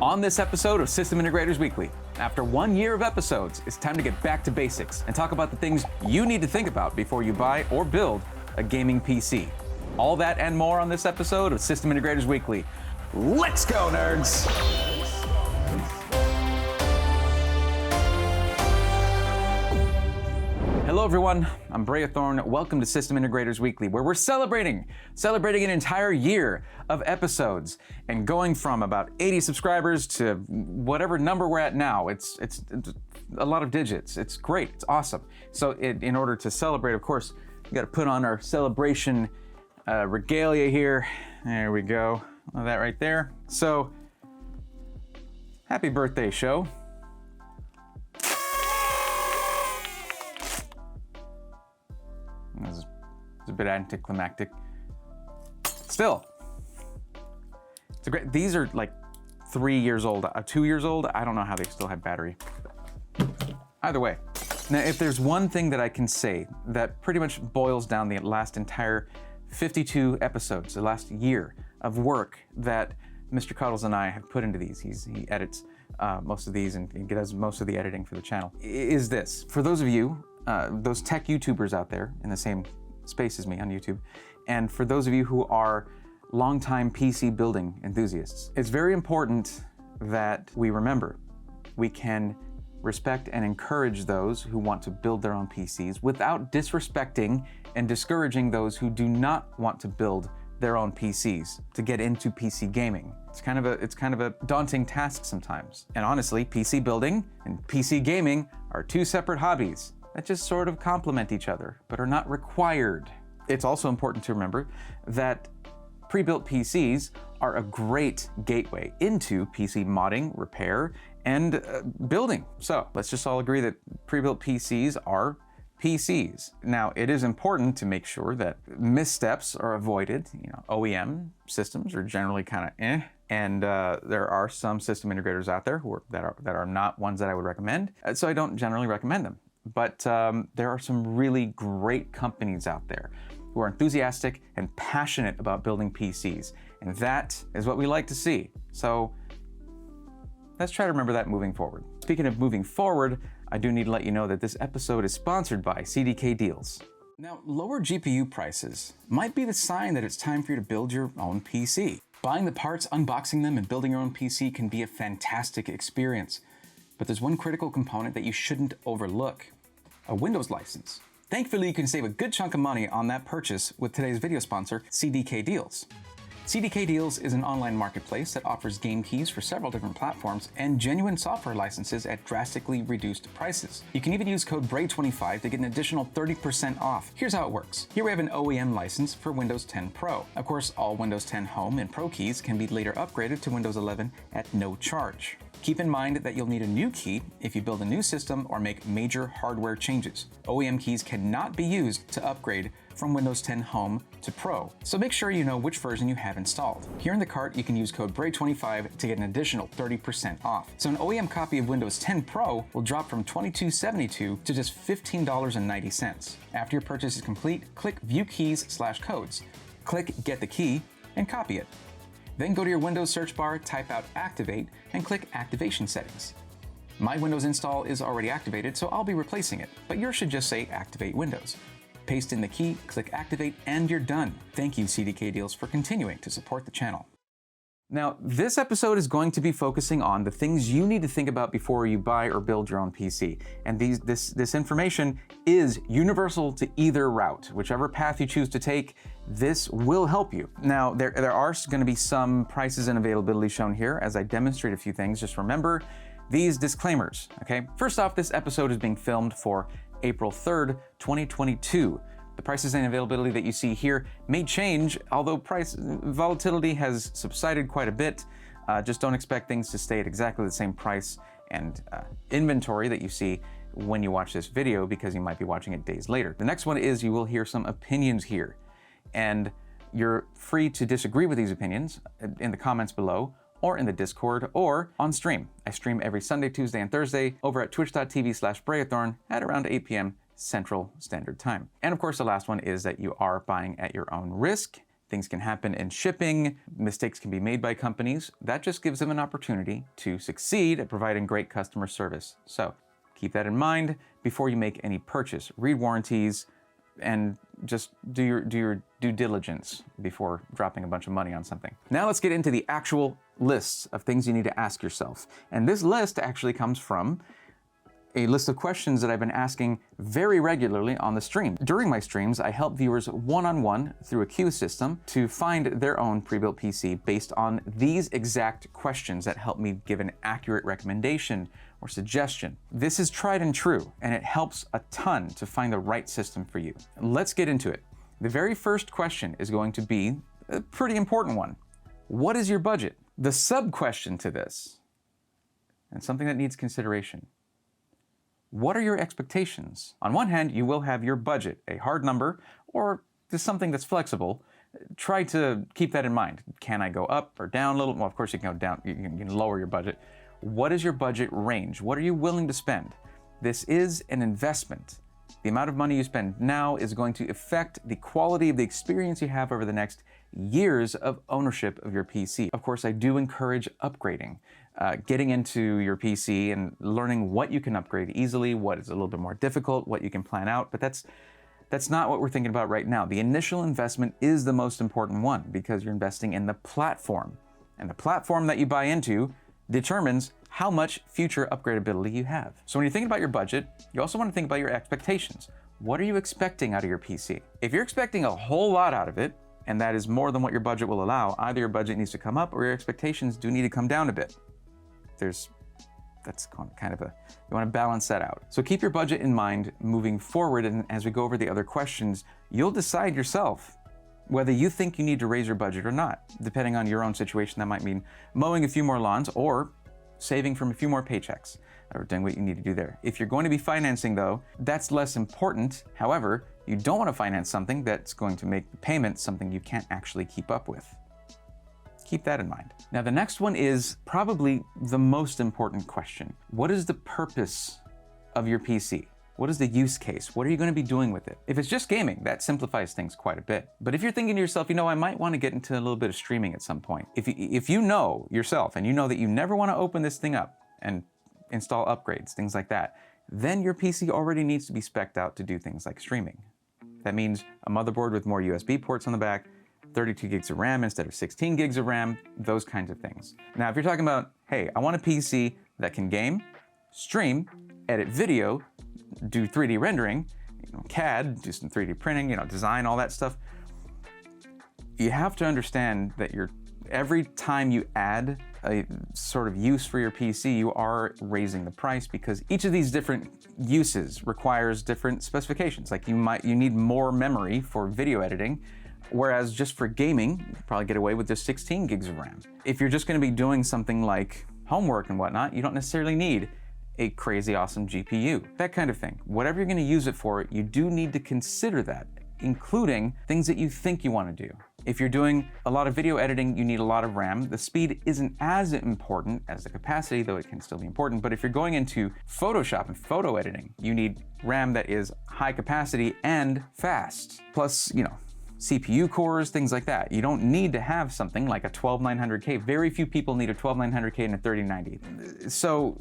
On this episode of System Integrators Weekly, after 1 year of episodes, it's time to get back to basics and talk about the things you need to think about before you buy or build a gaming PC. All that and more on this episode of System Integrators Weekly. Let's go, nerds! Hello everyone, I'm Thorn. Welcome to System Integrators Weekly, where we're celebrating an entire year of episodes and going from about 80 subscribers to whatever number we're at now. It's a lot of digits. It's great. It's awesome. So in order to celebrate, of course, we got to put on our celebration regalia here. There we go. That right there. So happy birthday, show. It's a bit anticlimactic. Still, it's a great. These are like 3 years old, 2 years old. I don't know how they still have battery. Either way, now if there's one thing that I can say that pretty much boils down the last entire 52 episodes, the last year of work that Mr. Cuddles and I have put into these, he edits most of these and does most of the editing for the channel, is this. For those of you, those tech YouTubers out there in the same space as me on YouTube, and for those of you who are longtime PC building enthusiasts, it's very important that we remember we can respect and encourage those who want to build their own PCs without disrespecting and discouraging those who do not want to build their own PCs to get into PC gaming. It's kind of a daunting task sometimes. And honestly, PC building and PC gaming are two separate hobbies that just sort of complement each other, but are not required. It's also important to remember that pre-built PCs are a great gateway into PC modding, repair, and building. So let's just all agree that pre-built PCs are PCs. Now, it is important to make sure that missteps are avoided. You know, OEM systems are generally kind of and there are some system integrators out there that are not ones that I would recommend. So I don't generally recommend them. But there are some really great companies out there who are enthusiastic and passionate about building PCs. And that is what we like to see. So let's try to remember that moving forward. Speaking of moving forward, I do need to let you know that this episode is sponsored by CDKdeals. Now, lower GPU prices might be the sign that it's time for you to build your own PC. Buying the parts, unboxing them, and building your own PC can be a fantastic experience. But there's one critical component that you shouldn't overlook: a Windows license. Thankfully, you can save a good chunk of money on that purchase with today's video sponsor, CDKdeals. CDKdeals is an online marketplace that offers game keys for several different platforms and genuine software licenses at drastically reduced prices. You can even use code BRAY25 to get an additional 30% off. Here's how it works. Here we have an OEM license for Windows 10 Pro. Of course, all Windows 10 Home and Pro keys can be later upgraded to Windows 11 at no charge. Keep in mind that you'll need a new key if you build a new system or make major hardware changes. OEM keys cannot be used to upgrade from Windows 10 Home to Pro, so make sure you know which version you have installed. Here in the cart, you can use code BRAY25 to get an additional 30% off. So an OEM copy of Windows 10 Pro will drop from $22.72 to just $15.90. After your purchase is complete, click View Keys/Codes. Click Get the Key and copy it. Then go to your Windows search bar, type out Activate, and click Activation Settings. My Windows install is already activated, so I'll be replacing it, but yours should just say Activate Windows. Paste in the key, click Activate, and you're done. Thank you, CDKdeals, for continuing to support the channel. Now, this episode is going to be focusing on the things you need to think about before you buy or build your own PC. And this information is universal to either route. Whichever path you choose to take, this will help you. Now, there are going to be some prices and availability shown here as I demonstrate a few things. Just remember these disclaimers, okay? First off, this episode is being filmed for April 3rd, 2022. The prices and availability that you see here may change, although price volatility has subsided quite a bit. Just don't expect things to stay at exactly the same price and inventory that you see when you watch this video, because you might be watching it days later. The next one is you will hear some opinions here, and you're free to disagree with these opinions in the comments below, or in the Discord, or on stream. I stream every Sunday, Tuesday, and Thursday over at twitch.tv/Brayathorn at around 8 p.m. Central Standard Time. And of course, the last one is that you are buying at your own risk Things can happen in shipping, mistakes can be made by companies. That just gives them an opportunity to succeed at providing great customer service. So keep that in mind before you make any purchase. Read warranties and just do your due diligence before dropping a bunch of money on something. Now let's get into the actual lists of things you need to ask yourself. And this list actually comes from a list of questions that I've been asking very regularly on the stream. During my streams, I help viewers one-on-one through a queue system to find their own pre-built PC based on these exact questions that help me give an accurate recommendation or suggestion. This is tried and true, and it helps a ton to find the right system for you. Let's get into it. The very first question is going to be a pretty important one. What is your budget? The sub-question to this, and something that needs consideration, what are your expectations? On one hand, you will have your budget, a hard number, or just something that's flexible. Try to keep that in mind. Can I go up or down a little? Well, of course you can go down, you can lower your budget. What is your budget range? What are you willing to spend? This is an investment. The amount of money you spend now is going to affect the quality of the experience you have over the next years of ownership of your PC. Of course, I do encourage upgrading. Getting into your PC and learning what you can upgrade easily, what is a little bit more difficult, what you can plan out, but that's not what we're thinking about right now. The initial investment is the most important one because you're investing in the platform. And the platform that you buy into determines how much future upgradability you have. So when you're thinking about your budget, you also want to think about your expectations. What are you expecting out of your PC? If you're expecting a whole lot out of it, and that is more than what your budget will allow, either your budget needs to come up or your expectations do need to come down a bit. That's kind of you want to balance that out. So keep your budget in mind moving forward, and as we go over the other questions, you'll decide yourself whether you think you need to raise your budget or not. Depending on your own situation, that might mean mowing a few more lawns or saving from a few more paychecks or doing what you need to do there. If you're going to be financing though, that's less important. However, you don't want to finance something that's going to make the payment something you can't actually keep up with. Keep that in mind. Now, the next one is probably the most important question. What is the purpose of your PC? What is the use case? What are you going to be doing with it? If it's just gaming, that simplifies things quite a bit. But if you're thinking to yourself, I might want to get into a little bit of streaming at some point. If you know yourself and you know that you never want to open this thing up and install upgrades, things like that, then your PC already needs to be spec'd out to do things like streaming. That means a motherboard with more USB ports on the back, 32 gigs of RAM instead of 16 gigs of RAM, those kinds of things. Now, if you're talking about, hey, I want a PC that can game, stream, edit video, do 3D rendering, CAD, do some 3D printing, design, all that stuff, you have to understand that every time you add a sort of use for your PC, you are raising the price because each of these different uses requires different specifications. Like you need more memory for video editing, whereas just for gaming, you could probably get away with just 16 gigs of RAM. If you're just going to be doing something like homework and whatnot, you don't necessarily need a crazy awesome GPU, that kind of thing. Whatever you're going to use it for, you do need to consider that, including things that you think you want to do. If you're doing a lot of video editing, you need a lot of RAM. The speed isn't as important as the capacity, though it can still be important. But if you're going into Photoshop and photo editing, you need RAM that is high capacity and fast. Plus, CPU cores, things like that. You don't need to have something like a 12900K. Very few people need a 12900K and a 3090. So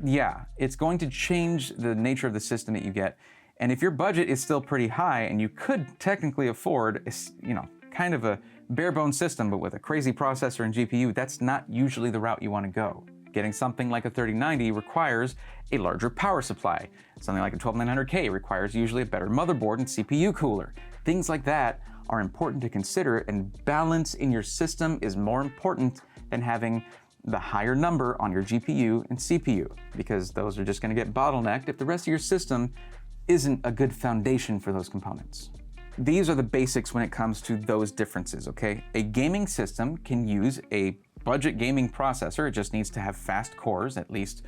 yeah, it's going to change the nature of the system that you get. And if your budget is still pretty high and you could technically afford, kind of a bare bones system, but with a crazy processor and GPU, that's not usually the route you want to go. Getting something like a 3090 requires a larger power supply. Something like a 12900K requires usually a better motherboard and CPU cooler. Things like that are important to consider, and balance in your system is more important than having the higher number on your GPU and CPU, because those are just going to get bottlenecked if the rest of your system isn't a good foundation for those components. These are the basics when it comes to those differences, okay? A gaming system can use a budget gaming processor. It just needs to have fast cores, at least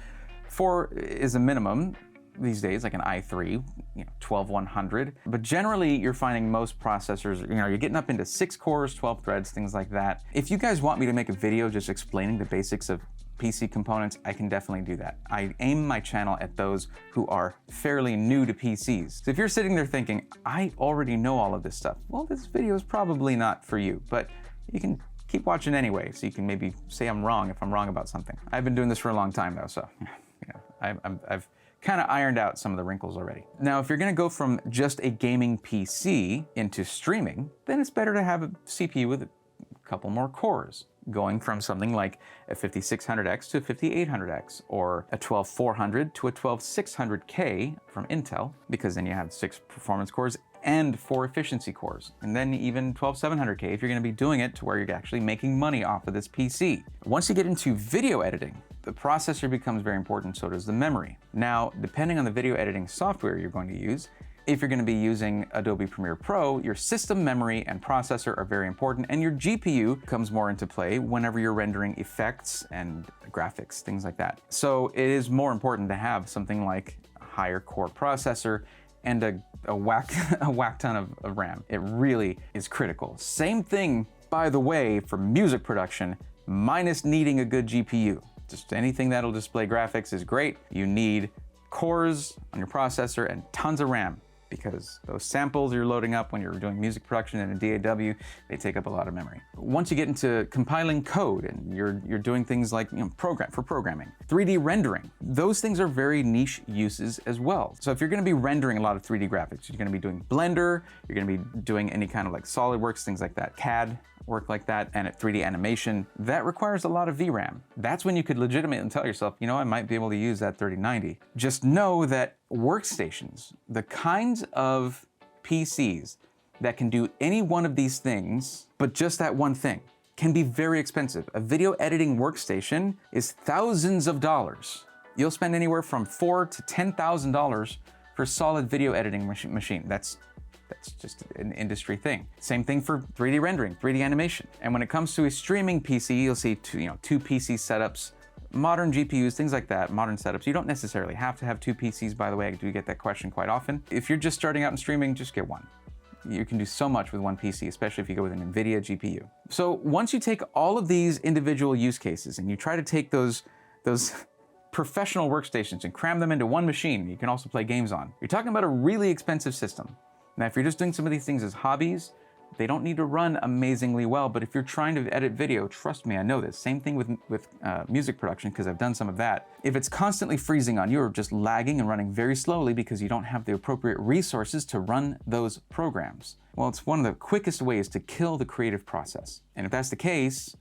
4 is a minimum. these days, like an i3, 12100. But generally, you're finding most processors, you're getting up into 6 cores, 12 threads, things like that. If you guys want me to make a video just explaining the basics of PC components, I can definitely do that. I aim my channel at those who are fairly new to PCs. So if you're sitting there thinking, I already know all of this stuff, well, this video is probably not for you, but you can keep watching anyway, so you can maybe say I'm wrong if I'm wrong about something. I've been doing this for a long time though, so I've kind of ironed out some of the wrinkles already. Now, if you're gonna go from just a gaming PC into streaming, then it's better to have a CPU with a couple more cores, going from something like a 5600X to a 5800X, or a 12400 to a 12600K from Intel, because then you have 6 performance cores and 4 efficiency cores, and then even 12700K if you're going to be doing it to where you're actually making money off of this PC. Once you get into video editing, the processor becomes very important, so does the memory. Now, depending on the video editing software you're going to use, if you're going to be using Adobe Premiere Pro, your system memory and processor are very important, and your GPU comes more into play whenever you're rendering effects and graphics, things like that. So it is more important to have something like a higher core processor and a whack ton of RAM. It really is critical. Same thing, by the way, for music production, minus needing a good GPU. Just anything that'll display graphics is great. You need cores on your processor and tons of RAM, because those samples you're loading up when you're doing music production in a DAW, they take up a lot of memory. Once you get into compiling code and you're doing things like programming, 3D rendering, those things are very niche uses as well. So if you're gonna be rendering a lot of 3D graphics, you're gonna be doing Blender, you're gonna be doing any kind of like SolidWorks, things like that, CAD, work like that, and at 3D animation, that requires a lot of VRAM. That's when you could legitimately tell yourself, I might be able to use that 3090. Just know that workstations, the kinds of PCs that can do any one of these things, but just that one thing, can be very expensive. A video editing workstation is thousands of dollars. You'll spend anywhere from $4,000 to $10,000 for a solid video editing machine. That's just an industry thing. Same thing for 3D rendering, 3D animation. And when it comes to a streaming PC, you'll see two PC setups, modern GPUs, things like that, modern setups. You don't necessarily have to have 2 PCs, by the way. I do get that question quite often. If you're just starting out in streaming, just get one. You can do so much with one PC, especially if you go with an NVIDIA GPU. So once you take all of these individual use cases and you try to take those professional workstations and cram them into one machine you can also play games on, you're talking about a really expensive system. Now, if you're just doing some of these things as hobbies, they don't need to run amazingly well, but if you're trying to edit video, trust me, I know this. Same thing with music production, because I've done some of that. If it's constantly freezing on you or just lagging and running very slowly because you don't have the appropriate resources to run those programs, well, it's one of the quickest ways to kill the creative process. And if that's the case,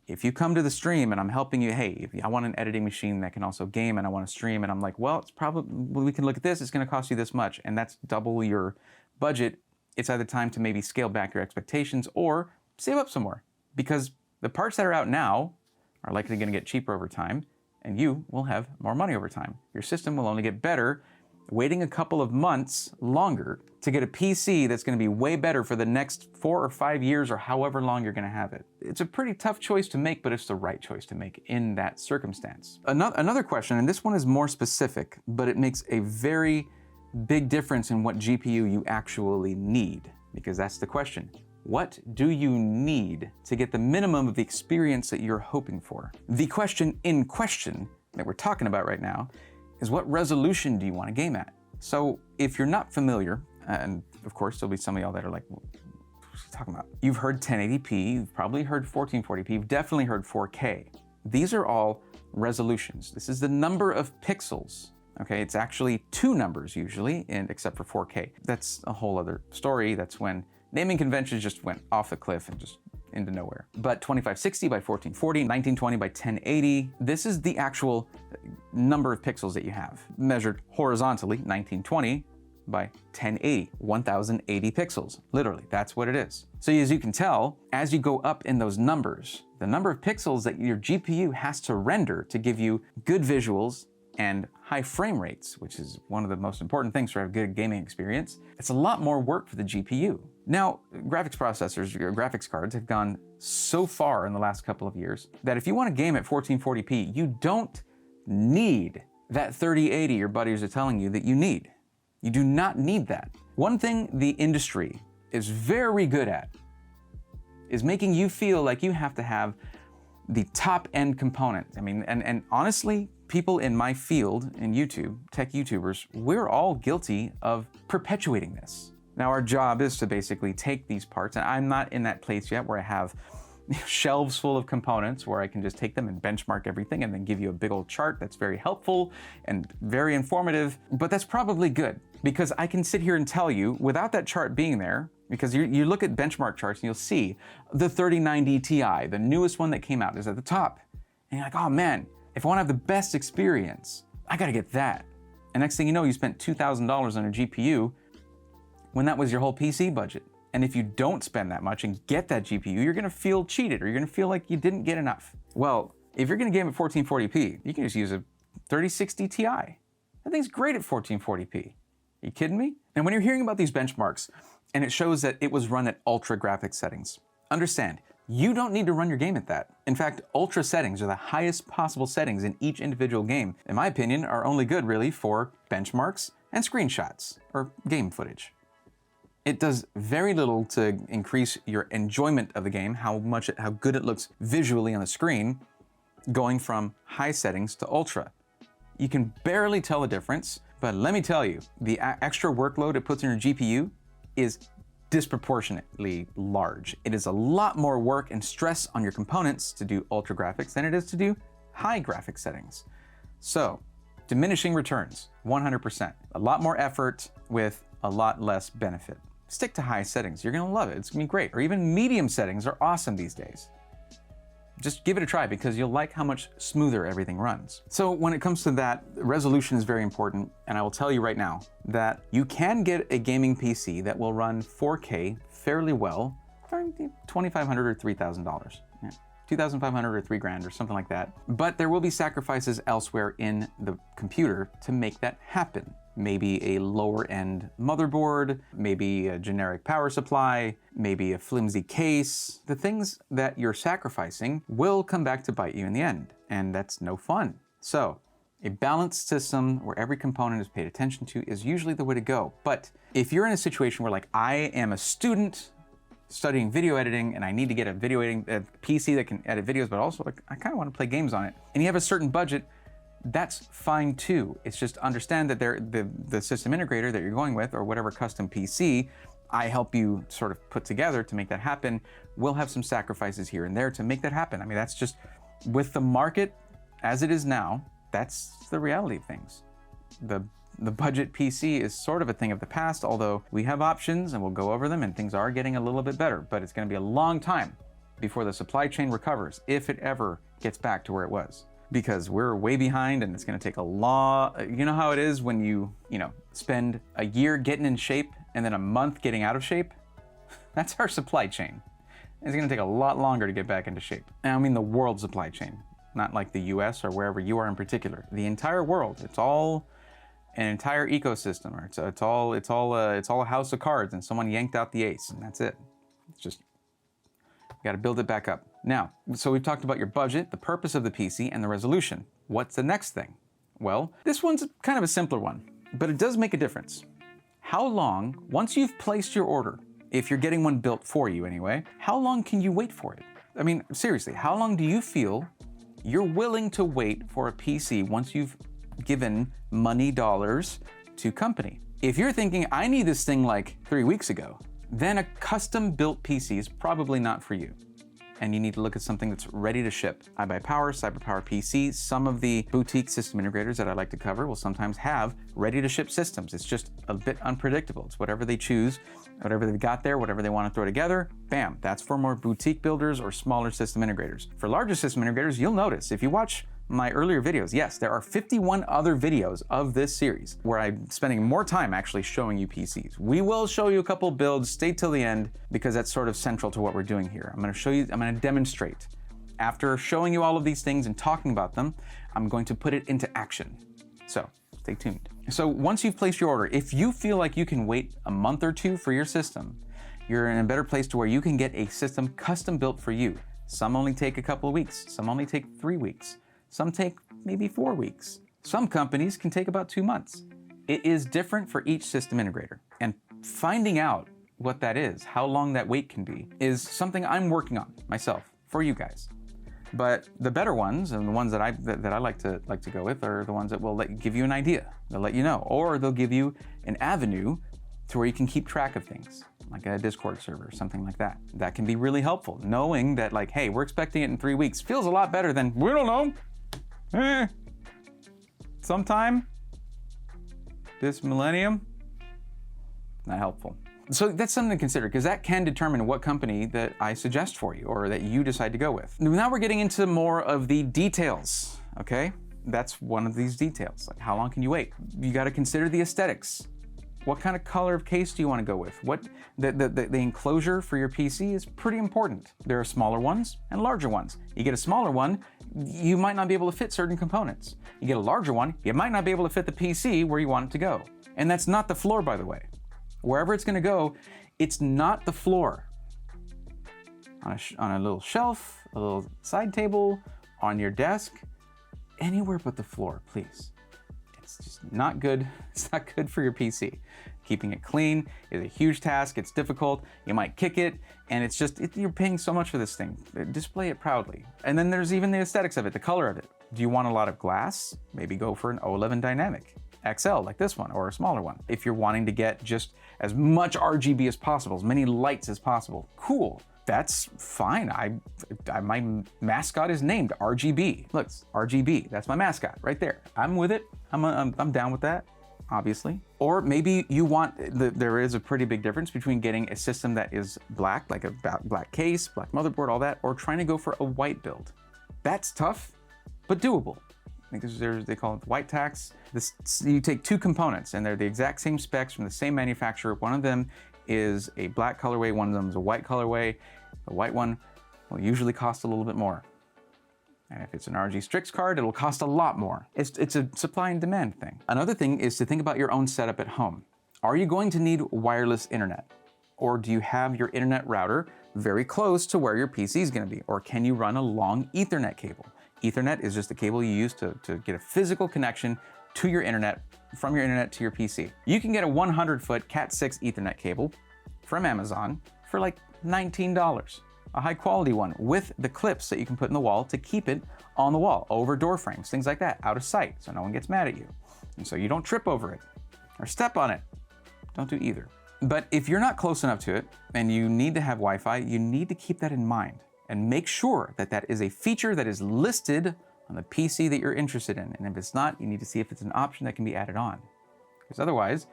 if you come to the stream and I'm helping you, hey, if I want an editing machine that can also game and I want to stream, and I'm like, well, we can look at this, it's going to cost you this much, and that's double your budget, it's either time to maybe scale back your expectations or save up some more, because the parts that are out now are likely going to get cheaper over time, and you will have more money over time. Your system will only get better waiting a couple of months longer to get a PC that's going to be way better for the next 4 or 5 years or however long you're going to have it. It's a pretty tough choice to make, but it's the right choice to make in that circumstance. Another question, and this one is more specific, but it makes a very big difference in what GPU you actually need, because that's the question. What do you need to get the minimum of the experience that you're hoping for? The question in question that we're talking about right now is, what resolution do you want to game at? So if you're not familiar, and of course there'll be some of y'all that are like, what are you talking about? You've heard 1080p, you've probably heard 1440p, you've definitely heard 4K. These are all resolutions. This is the number of pixels. Okay, it's actually 2 numbers usually, and except for 4K. That's a whole other story. That's when naming conventions just went off the cliff and just into nowhere. But 2560 by 1440, 1920 by 1080, this is the actual number of pixels that you have. Measured horizontally, 1920 by 1080, 1080 pixels. Literally, that's what it is. So as you can tell, as you go up in those numbers, the number of pixels that your GPU has to render to give you good visuals and high frame rates, which is one of the most important things for a good gaming experience, it's a lot more work for the GPU. Now, graphics processors, your graphics cards, have gone so far in the last couple of years that if you want to game at 1440p, you don't need that 3080 your buddies are telling you that you need. You do not need that. One thing the industry is very good at is making you feel like you have to have the top end component. I mean, and honestly, people in my field, in YouTube, tech YouTubers, we're all guilty of perpetuating this. Now our job is to basically take these parts, and I'm not in that place yet where I have shelves full of components where I can just take them and benchmark everything and then give you a big old chart that's very helpful and very informative, but that's probably good because I can sit here and tell you without that chart being there, because you look at benchmark charts and you'll see the 3090 Ti, the newest one that came out, is at the top. And you're like, oh man, if I want to have the best experience, I got to get that. And next thing you know, you spent $2,000 on a GPU when that was your whole PC budget. And if you don't spend that much and get that GPU, you're gonna feel cheated or you're gonna feel like you didn't get enough. Well, if you're gonna game at 1440p, you can just use a 3060 Ti. That thing's great at 1440p. Are you kidding me? And when you're hearing about these benchmarks and it shows that it was run at ultra graphics settings, understand, you don't need to run your game at that. In fact, ultra settings are the highest possible settings in each individual game. In my opinion, are only good really for benchmarks and screenshots or game footage. It does very little to increase your enjoyment of the game, how good it looks visually on the screen, going from high settings to ultra. You can barely tell the difference, but let me tell you, the extra workload it puts in your GPU is disproportionately large. It is a lot more work and stress on your components to do ultra graphics than it is to do high graphics settings. So, diminishing returns, 100%. A lot more effort with a lot less benefit. Stick to high settings, you're gonna love it, it's gonna be great. Or even medium settings are awesome these days. Just give it a try because you'll like how much smoother everything runs. So when it comes to that, resolution is very important, and I will tell you right now that you can get a gaming PC that will run 4K fairly well for $2,500 or $3,000. Yeah. $2,500 or $3,000 or something like that. But there will be sacrifices elsewhere in the computer to make that happen. Maybe a lower end motherboard, maybe a generic power supply, maybe a flimsy case. The things that you're sacrificing will come back to bite you in the end, and that's no fun. So, a balanced system where every component is paid attention to is usually the way to go. But if you're in a situation where, like, I am a student studying video editing and I need to get a video editing PC that can edit videos, but also like, I kind of want to play games on it, and you have a certain budget, that's fine too. It's just understand that the system integrator that you're going with, or whatever custom PC I help you sort of put together to make that happen, will have some sacrifices here and there to make that happen. I mean, that's just, with the market as it is now, that's the reality of things. The budget PC is sort of a thing of the past, although we have options and we'll go over them and things are getting a little bit better, but it's gonna be a long time before the supply chain recovers, if it ever gets back to where it was. Because we're way behind and it's gonna take a long, you know how it is when you spend a year getting in shape and then a month getting out of shape? That's our supply chain. It's gonna take a lot longer to get back into shape. And I mean the world supply chain, not like the US or wherever you are in particular. The entire world, it's all an entire ecosystem, or it's all a house of cards and someone yanked out the ace and that's it. It's just, you gotta build it back up. Now, so we've talked about your budget, the purpose of the PC, and the resolution. What's the next thing? Well, this one's kind of a simpler one, but it does make a difference. How long, once you've placed your order, if you're getting one built for you anyway, how long can you wait for it? I mean, seriously, how long do you feel you're willing to wait for a PC once you've given money dollars to company? If you're thinking, I need this thing like 3 weeks ago, then a custom built PC is probably not for you. And you need to look at something that's ready to ship. iBuyPower, CyberPower PC, some of the boutique system integrators that I like to cover will sometimes have ready to ship systems. It's just a bit unpredictable. It's whatever they choose, whatever they've got there, whatever they want to throw together, bam, that's for more boutique builders or smaller system integrators. For larger system integrators, you'll notice, if you watch my earlier videos, yes, there are 51 other videos of this series where I'm spending more time actually showing you PCs. We will show you a couple builds, stay till the end, because that's sort of central to what we're doing here. I'm gonna demonstrate. After showing you all of these things and talking about them, I'm going to put it into action. So, stay tuned. So once you've placed your order, if you feel like you can wait a month or two for your system, you're in a better place to where you can get a system custom built for you. Some only take a couple of weeks, some only take 3 weeks. Some take maybe 4 weeks. Some companies can take about 2 months. It is different for each system integrator. And finding out what that is, how long that wait can be, is something I'm working on myself for you guys. But the better ones, and the ones that I like to go with, are the ones that will give you an idea. They'll let you know, or they'll give you an avenue to where you can keep track of things, like a Discord server, something like that. That can be really helpful. Knowing that, like, hey, we're expecting it in 3 weeks feels a lot better than, we don't know, sometime this millennium. Not helpful. So that's something to consider, because that can determine what company that I suggest for you or that you decide to go with. Now we're getting into more of the details, okay? That's one of these details. Like, how long can you wait? You got to consider the aesthetics. What kind of color of case do you want to go with? What the enclosure for your PC is pretty important. There are smaller ones and larger ones. You get a smaller one, you might not be able to fit certain components. You get a larger one, you might not be able to fit the PC where you want it to go. And that's not the floor, by the way. Wherever it's going to go, it's not the floor. On a little shelf, a little side table, on your desk, anywhere but the floor, please. It's just not good. It's not good for your PC. Keeping it clean is a huge task. It's difficult. You might kick it, and it's just, you're paying so much for this thing. Display it proudly. And then there's even the aesthetics of it, the color of it. Do you want a lot of glass? Maybe go for an O11 dynamic XL like this one, or a smaller one. If you're wanting to get just as much RGB as possible, as many lights as possible, cool. That's fine. My mascot is named RGB. Look, RGB, that's my mascot right there. I'm with it. I'm down with that, obviously. Or maybe you want, there is a pretty big difference between getting a system that is black, like a black case, black motherboard, all that, or trying to go for a white build. That's tough, but doable. I think they call it white tax. You take two components and they're the exact same specs from the same manufacturer. One of them is a black colorway, one of them is a white colorway. The white one will usually cost a little bit more. And if it's an RG Strix card, it'll cost a lot more. It's a supply and demand thing. Another thing is to think about your own setup at home. Are you going to need wireless internet? Or do you have your internet router very close to where your PC is going to be? Or can you run a long Ethernet cable? Ethernet is just a cable you use to get a physical connection to your internet, from your internet to your PC. You can get a 100-foot Cat6 Ethernet cable from Amazon for like $19. A high quality one with the clips that you can put in the wall to keep it on the wall, over door frames, things like that, out of sight, so no one gets mad at you. And so you don't trip over it or step on it. Don't do either. But if you're not close enough to it and you need to have Wi-Fi, you need to keep that in mind and make sure that that is a feature that is listed on the PC that you're interested in. And if it's not, you need to see if it's an option that can be added on. Because otherwise,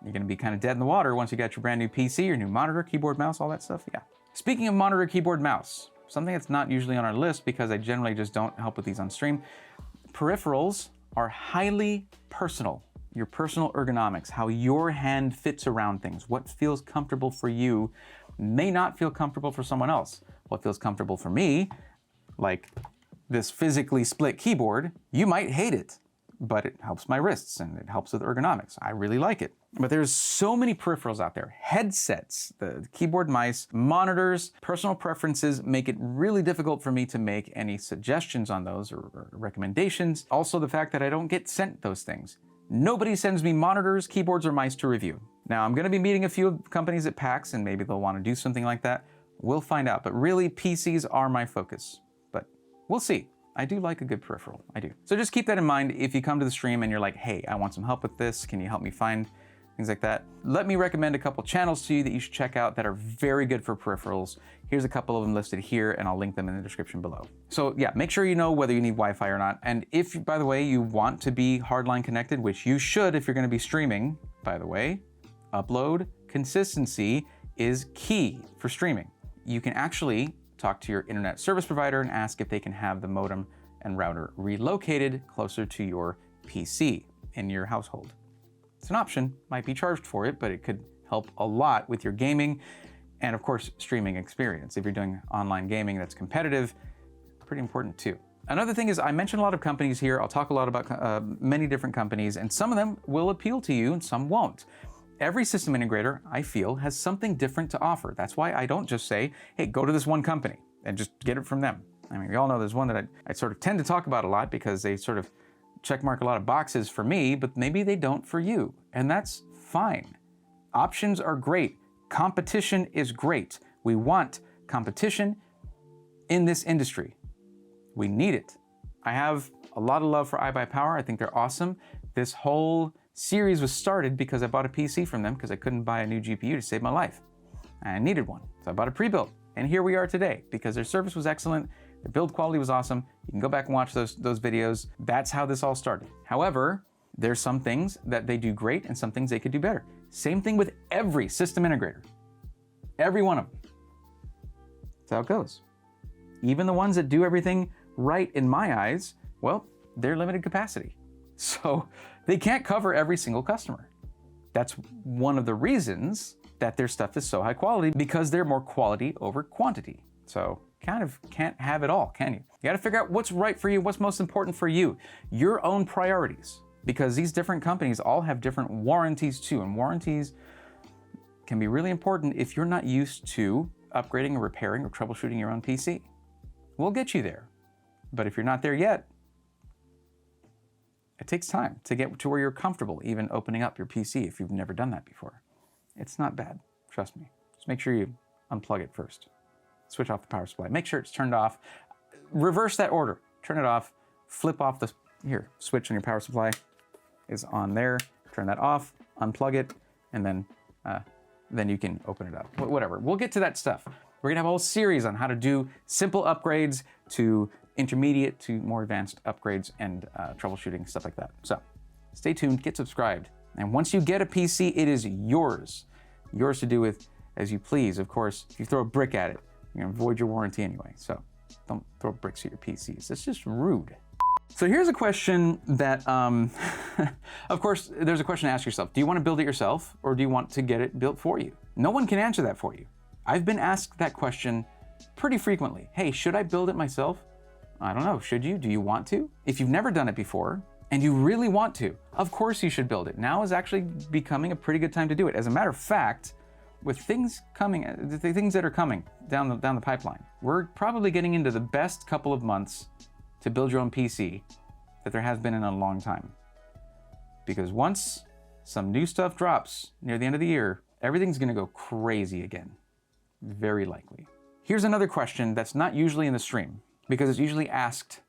you're gonna be kind of dead in the water once you got your brand new PC, your new monitor, keyboard, mouse, all that stuff, yeah. Speaking of monitor, keyboard, mouse, something that's not usually on our list because I generally just don't help with these on stream, peripherals are highly personal. Your personal ergonomics, how your hand fits around things, what feels comfortable for you may not feel comfortable for someone else. What feels comfortable for me, like this physically split keyboard, you might hate it, but it helps my wrists and it helps with ergonomics. I really like it. But there's so many peripherals out there. Headsets, the keyboard, mice, monitors, personal preferences make it really difficult for me to make any suggestions on those or recommendations. Also the fact that I don't get sent those things. Nobody sends me monitors, keyboards, or mice to review. Now I'm gonna be meeting a few companies at PAX and maybe they'll wanna do something like that. We'll find out, but really PCs are my focus, but we'll see. I do like a good peripheral, I do. So just keep that in mind if you come to the stream and you're like, hey, I want some help with this, can you help me find things like that? Let me recommend a couple channels to you that you should check out that are very good for peripherals. Here's a couple of them listed here and I'll link them in the description below. So yeah, make sure you know whether you need Wi-Fi or not. And if, by the way, you want to be hardline connected, which you should if you're gonna be streaming, by the way, upload consistency is key for streaming. You can actually talk to your internet service provider and ask if they can have the modem and router relocated closer to your PC in your household. It's an option, might be charged for it, but it could help a lot with your gaming and of course streaming experience. If you're doing online gaming that's competitive, pretty important too. Another thing is I mentioned a lot of companies here. I'll talk a lot about many different companies and some of them will appeal to you and some won't. Every system integrator, I feel, has something different to offer. That's why I don't just say, hey, go to this one company and just get it from them. I mean, we all know there's one that I sort of tend to talk about a lot because they sort of check mark a lot of boxes for me, but maybe they don't for you, and that's fine. Options are great. Competition is great. We want competition in this industry. We need it. I have a lot of love for iBuyPower. I think they're awesome. This whole series was started because I bought a PC from them because I couldn't buy a new GPU to save my life. And I needed one, so I bought a Prebuilt. And here we are today because their service was excellent, their build quality was awesome. You can go back and watch those videos. That's how this all started. However, there's some things that they do great and some things they could do better. Same thing with every system integrator. Every one of them. That's how it goes. Even the ones that do everything right in my eyes, well, they're limited capacity. So they can't cover every single customer. That's one of the reasons that their stuff is so high quality, because they're more quality over quantity. So kind of can't have it all, can you? You gotta figure out what's right for you, what's most important for you, your own priorities, because these different companies all have different warranties too, and warranties can be really important if you're not used to upgrading or repairing or troubleshooting your own PC. We'll get you there, but if you're not there yet, it takes time to get to where you're comfortable even opening up your PC if you've never done that before. It's not bad, trust me. Just make sure you unplug it first. Switch off the power supply. Make sure it's turned off. Reverse that order. Turn it off, flip off the, switch on your power supply is on there. Turn that off, unplug it, and then you can open it up. Whatever, we'll get to that stuff. We're gonna have a whole series on how to do simple upgrades to intermediate to more advanced upgrades and troubleshooting, stuff like that. So stay tuned, get subscribed. And once you get a PC, it is yours. Yours to do with as you please. Of course, if you throw a brick at it, you're gonna void your warranty anyway. So don't throw bricks at your PCs. It's just rude. So here's a question that, of course, there's a question to ask yourself. Do you wanna build it yourself or do you want to get it built for you? No one can answer that for you. I've been asked that question pretty frequently. Hey, should I build it myself? I don't know, should you? Do you want to? If you've never done it before, and you really want to, of course you should build it. Now is actually becoming a pretty good time to do it. As a matter of fact, with things coming, the things that are coming down the pipeline, we're probably getting into the best couple of months to build your own PC that there has been in a long time. Because once some new stuff drops near the end of the year, everything's gonna go crazy again, very likely. Here's another question that's not usually in the stream, because it's usually asked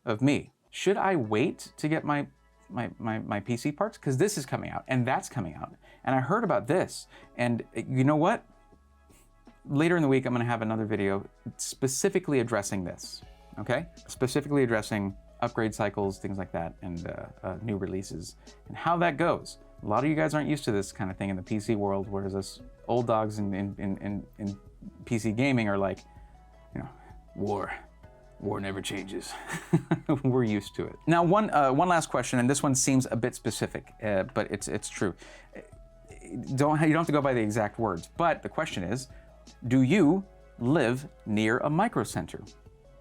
of me. Should I wait to get my PC parts? Because this is coming out and that's coming out. And I heard about this. And you know what? Later in the week, I'm gonna have another video specifically addressing this, okay? Specifically addressing upgrade cycles, things like that, and new releases, and how that goes. A lot of you guys aren't used to this kind of thing in the PC world, whereas us old dogs in PC gaming are like, you know, war never changes. We're used to it. Now, one last question, and this one seems a bit specific, but it's true. You don't have to go by the exact words, but the question is, do you live near a micro center?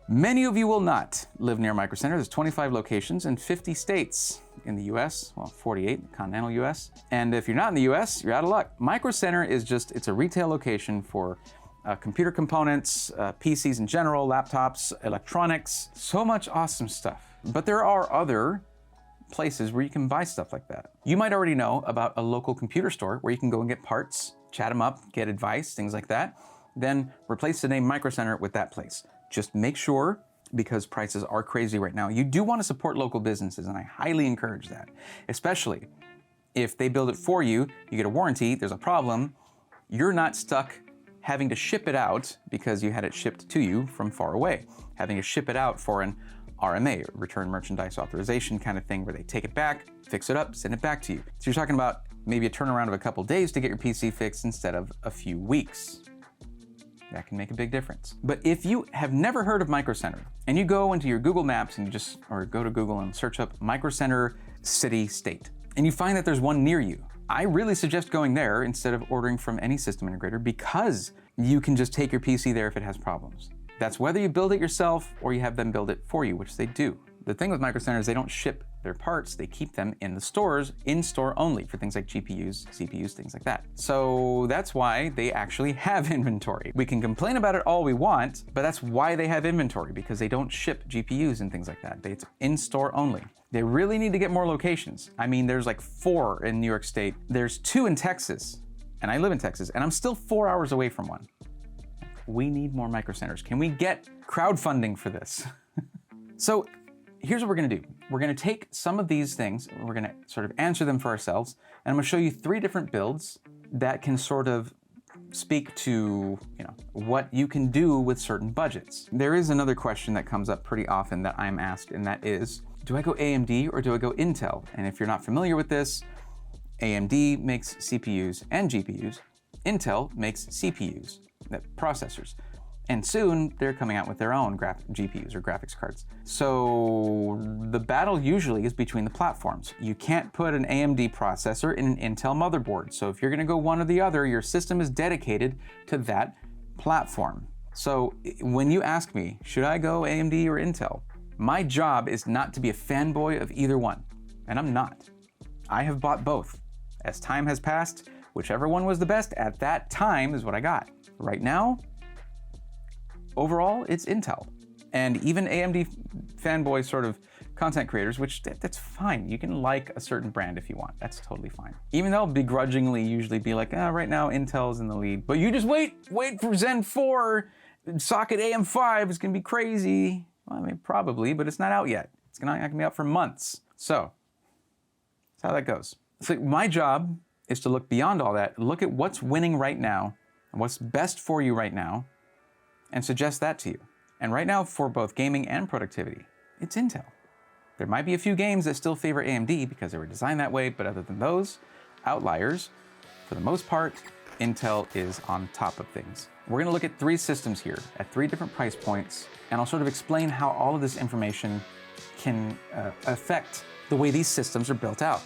Many of you will not live near a micro center. There's 25 locations in 50 states in the US, well, 48 in the continental US. And if you're not in the US, you're out of luck. Micro center is it's a retail location for computer components, PCs in general, laptops, electronics, so much awesome stuff. But there are other places where you can buy stuff like that. You might already know about a local computer store where you can go and get parts, chat them up, get advice, things like that. Then replace the name Micro Center with that place. Just make sure, because prices are crazy right now, you do want to support local businesses, and I highly encourage that. Especially if they build it for you, you get a warranty, there's a problem, you're not stuck having to ship it out because you had it shipped to you from far away. Having to ship it out for an RMA, Return Merchandise Authorization kind of thing, where they take it back, fix it up, send it back to you. So you're talking about maybe a turnaround of a couple days to get your PC fixed instead of a few weeks. That can make a big difference. But if you have never heard of Micro Center and you go into your Google Maps and or go to Google and search up Micro Center City State, and you find that there's one near you, I really suggest going there instead of ordering from any system integrator, because you can just take your PC there if it has problems. That's whether you build it yourself or you have them build it for you, which they do. The thing with Micro Center is they don't ship their parts, they keep them in the stores, in store only for things like GPUs, CPUs, things like that. So that's why they actually have inventory. We can complain about it all we want, but that's why they have inventory, because they don't ship GPUs and things like that. It's in store only. They really need to get more locations. I mean, there's like 4 in New York State. There's 2 in Texas, and I live in Texas, and I'm still 4 hours away from one. We need more Micro Centers. Can we get crowdfunding for this? So here's what we're gonna do. We're gonna take some of these things, we're gonna sort of answer them for ourselves, and I'm gonna show you 3 different builds that can sort of speak to, what you can do with certain budgets. There is another question that comes up pretty often that I'm asked, and that is, do I go AMD or do I go Intel? And if you're not familiar with this, AMD makes CPUs and GPUs. Intel makes CPUs, processors. And soon they're coming out with their own GPUs or graphics cards. So the battle usually is between the platforms. You can't put an AMD processor in an Intel motherboard. So if you're gonna go one or the other, your system is dedicated to that platform. So when you ask me, should I go AMD or Intel? My job is not to be a fanboy of either one, and I'm not. I have bought both. As time has passed, whichever one was the best at that time is what I got. Right now, overall, it's Intel. And even AMD fanboy sort of content creators, which that's fine. You can like a certain brand if you want. That's totally fine. Even they'll begrudgingly usually be like, right now Intel's in the lead. But you just wait for Zen 4, socket AM5 is gonna be crazy. Well, I mean, probably, but it's not out yet. It's not gonna be out for months. So, that's how that goes. So my job is to look beyond all that, look at what's winning right now, and what's best for you right now, and suggest that to you. And right now, for both gaming and productivity, it's Intel. There might be a few games that still favor AMD because they were designed that way, but other than those outliers, for the most part, Intel is on top of things. We're gonna look at 3 systems here at 3 different price points, and I'll sort of explain how all of this information can affect the way these systems are built out.